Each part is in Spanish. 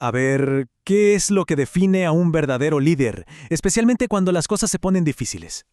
A ver, ¿qué es lo que define a un verdadero líder, especialmente cuando las cosas se ponen difíciles?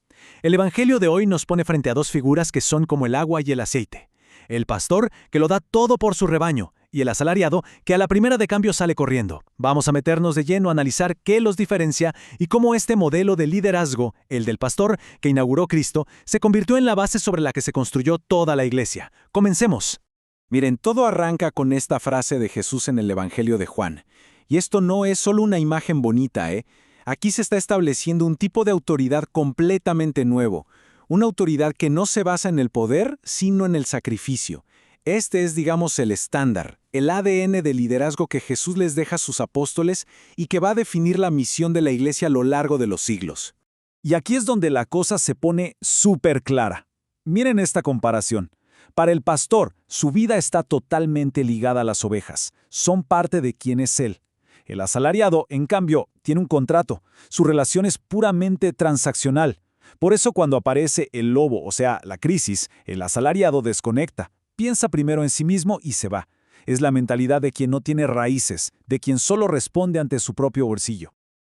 El Evangelio de hoy nos pone frente a dos figuras que son como el agua y el aceite. El pastor, que lo da todo por su rebaño, y el asalariado, que a la primera de cambio sale corriendo. Vamos a meternos de lleno a analizar qué los diferencia y cómo este modelo de liderazgo, el del pastor, que inauguró Cristo, se convirtió en la base sobre la que se construyó toda la iglesia. Comencemos. Miren, todo arranca con esta frase de Jesús en el Evangelio de Juan. Y esto no es solo una imagen bonita, ¿eh? Aquí se está estableciendo un tipo de autoridad completamente nuevo. Una autoridad que no se basa en el poder, sino en el sacrificio. Este es, digamos, el estándar, el ADN de liderazgo que Jesús les deja a sus apóstoles y que va a definir la misión de la iglesia a lo largo de los siglos. Y aquí es donde la cosa se pone súper clara. Miren esta comparación. Para el pastor, su vida está totalmente ligada a las ovejas. Son parte de quién es él. El asalariado, en cambio, tiene un contrato. Su relación es puramente transaccional. Por eso cuando aparece el lobo, o sea, la crisis, el asalariado desconecta, piensa primero en sí mismo y se va. Es la mentalidad de quien no tiene raíces, de quien solo responde ante su propio bolsillo.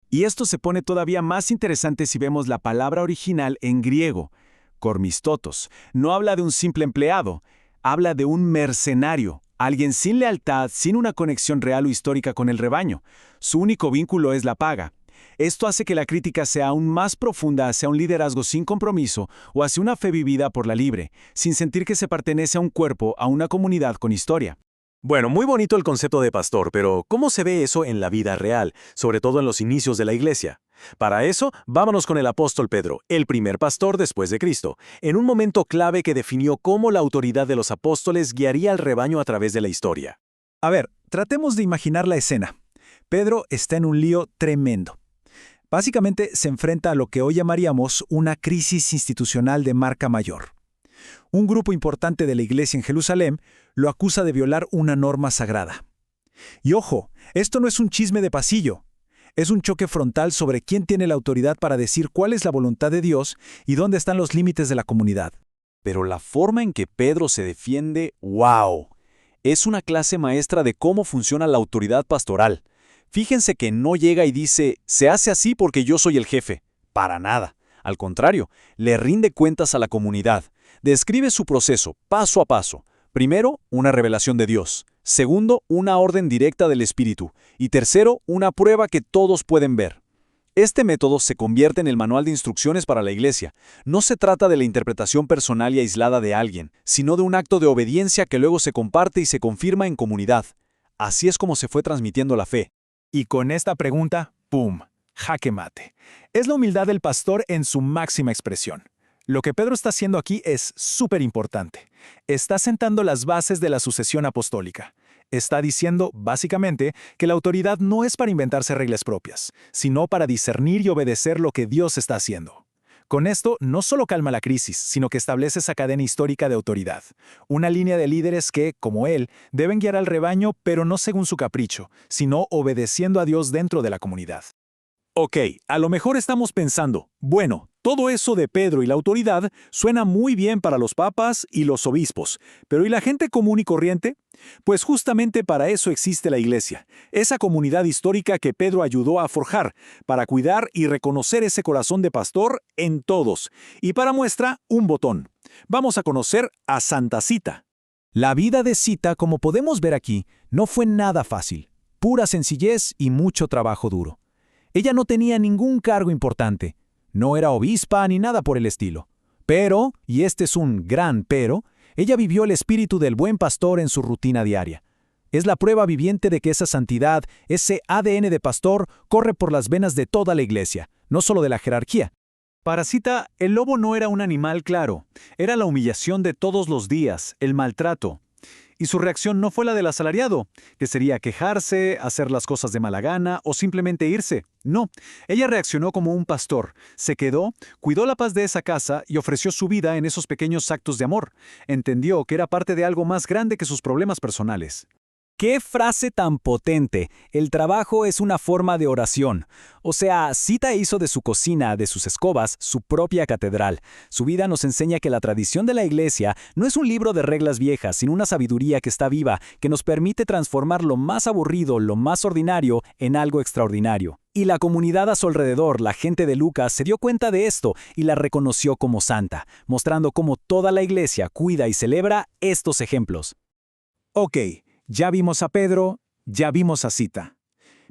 Y esto se pone todavía más interesante si vemos la palabra original en griego. Kormistotos. No habla de un simple empleado, habla de un mercenario, alguien sin lealtad, sin una conexión real o histórica con el rebaño. Su único vínculo es la paga. Esto hace que la crítica sea aún más profunda hacia un liderazgo sin compromiso o hacia una fe vivida por la libre, sin sentir que se pertenece a un cuerpo, a una comunidad con historia. Bueno, muy bonito el concepto de pastor, pero ¿cómo se ve eso en la vida real, sobre todo en los inicios de la iglesia? Para eso, vámonos con el apóstol Pedro, el primer pastor después de Cristo, en un momento clave que definió cómo la autoridad de los apóstoles guiaría al rebaño a través de la historia. A ver, tratemos de imaginar la escena. Pedro está en un lío tremendo. Básicamente se enfrenta a lo que hoy llamaríamos una crisis institucional de marca mayor. Un grupo importante de la iglesia en Jerusalén lo acusa de violar una norma sagrada. Y ojo, esto no es un chisme de pasillo. Es un choque frontal sobre quién tiene la autoridad para decir cuál es la voluntad de Dios y dónde están los límites de la comunidad. Pero la forma en que Pedro se defiende, ¡wow! Es una clase maestra de cómo funciona la autoridad pastoral. Fíjense que no llega y dice, se hace así porque yo soy el jefe. Para nada. Al contrario, le rinde cuentas a la comunidad. Describe su proceso, paso a paso. Primero, una revelación de Dios. Segundo, una orden directa del Espíritu. Y tercero, una prueba que todos pueden ver. Este método se convierte en el manual de instrucciones para la iglesia. No se trata de la interpretación personal y aislada de alguien, sino de un acto de obediencia que luego se comparte y se confirma en comunidad. Así es como se fue transmitiendo la fe. Y con esta pregunta, ¡pum!, jaque mate. Es la humildad del pastor en su máxima expresión. Lo que Pedro está haciendo aquí es súper importante. Está sentando las bases de la sucesión apostólica. Está diciendo, básicamente, que la autoridad no es para inventarse reglas propias, sino para discernir y obedecer lo que Dios está haciendo. Con esto, no solo calma la crisis, sino que establece esa cadena histórica de autoridad. Una línea de líderes que, como él, deben guiar al rebaño, pero no según su capricho, sino obedeciendo a Dios dentro de la comunidad. Ok, a lo mejor estamos pensando, bueno, todo eso de Pedro y la autoridad suena muy bien para los papas y los obispos, pero ¿y la gente común y corriente? Pues justamente para eso existe la iglesia, esa comunidad histórica que Pedro ayudó a forjar, para cuidar y reconocer ese corazón de pastor en todos. Y para muestra, un botón. Vamos a conocer a Santa Cita. La vida de Cita, como podemos ver aquí, no fue nada fácil, pura sencillez y mucho trabajo duro. Ella no tenía ningún cargo importante, no era obispa ni nada por el estilo. Pero, y este es un gran pero, ella vivió el espíritu del buen pastor en su rutina diaria. Es la prueba viviente de que esa santidad, ese ADN de pastor, corre por las venas de toda la iglesia, no solo de la jerarquía. Para Cita, el lobo no era un animal claro, era la humillación de todos los días, el maltrato. Y su reacción no fue la del asalariado, que sería quejarse, hacer las cosas de mala gana o simplemente irse. No, ella reaccionó como un pastor, se quedó, cuidó la paz de esa casa y ofreció su vida en esos pequeños actos de amor. Entendió que era parte de algo más grande que sus problemas personales. ¡Qué frase tan potente! El trabajo es una forma de oración. O sea, Sita hizo de su cocina, de sus escobas, su propia catedral. Su vida nos enseña que la tradición de la iglesia no es un libro de reglas viejas, sino una sabiduría que está viva, que nos permite transformar lo más aburrido, lo más ordinario, en algo extraordinario. Y la comunidad a su alrededor, la gente de Lucas, se dio cuenta de esto y la reconoció como santa, mostrando cómo toda la iglesia cuida y celebra estos ejemplos. Ok, ya vimos a Pedro, ya vimos a Sita.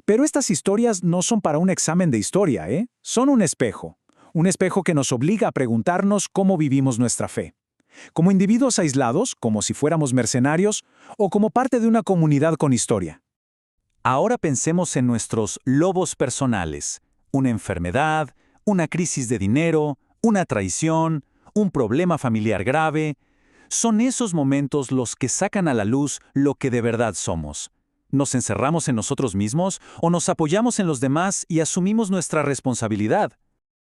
Pero estas historias no son para un examen de historia, ¿eh? Son un espejo. Un espejo que nos obliga a preguntarnos cómo vivimos nuestra fe. Como individuos aislados, como si fuéramos mercenarios, o como parte de una comunidad con historia. Ahora pensemos en nuestros lobos personales. Una enfermedad, una crisis de dinero, una traición, un problema familiar grave. Son esos momentos los que sacan a la luz lo que de verdad somos. ¿Nos encerramos en nosotros mismos o nos apoyamos en los demás y asumimos nuestra responsabilidad?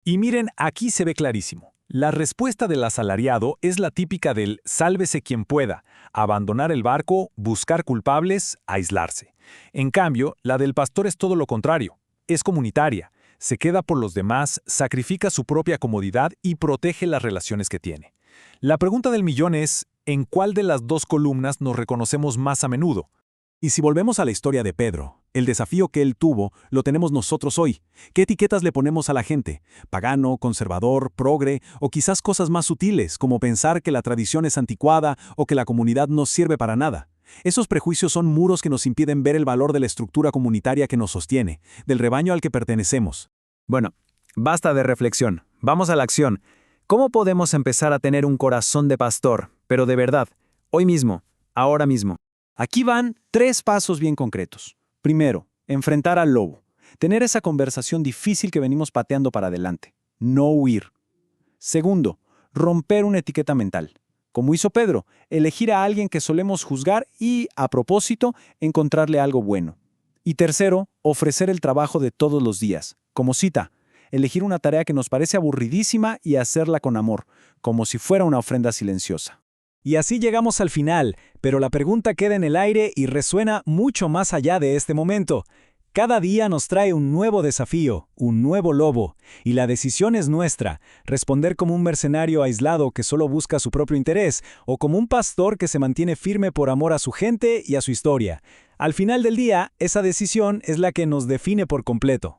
Y miren, aquí se ve clarísimo. La respuesta del asalariado es la típica del sálvese quien pueda, abandonar el barco, buscar culpables, aislarse. En cambio, la del pastor es todo lo contrario. Es comunitaria, se queda por los demás, sacrifica su propia comodidad y protege las relaciones que tiene. La pregunta del millón es, ¿en cuál de las dos columnas nos reconocemos más a menudo? Y si volvemos a la historia de Pedro, el desafío que él tuvo lo tenemos nosotros hoy. ¿Qué etiquetas le ponemos a la gente? ¿Pagano, conservador, progre o quizás cosas más sutiles como pensar que la tradición es anticuada o que la comunidad no sirve para nada? Esos prejuicios son muros que nos impiden ver el valor de la estructura comunitaria que nos sostiene, del rebaño al que pertenecemos. Bueno, basta de reflexión. Vamos a la acción. ¿Cómo podemos empezar a tener un corazón de pastor, pero de verdad, hoy mismo, ahora mismo? Aquí van 3 pasos bien concretos. Primero, enfrentar al lobo. Tener esa conversación difícil que venimos pateando para adelante. No huir. Segundo, romper una etiqueta mental. Como hizo Pedro, elegir a alguien que solemos juzgar y, a propósito, encontrarle algo bueno. Y tercero, ofrecer el trabajo de todos los días, como Sita. Elegir una tarea que nos parece aburridísima y hacerla con amor, como si fuera una ofrenda silenciosa. Y así llegamos al final, pero la pregunta queda en el aire y resuena mucho más allá de este momento. Cada día nos trae un nuevo desafío, un nuevo lobo, y la decisión es nuestra, responder como un mercenario aislado que solo busca su propio interés, o como un pastor que se mantiene firme por amor a su gente y a su historia. Al final del día, esa decisión es la que nos define por completo.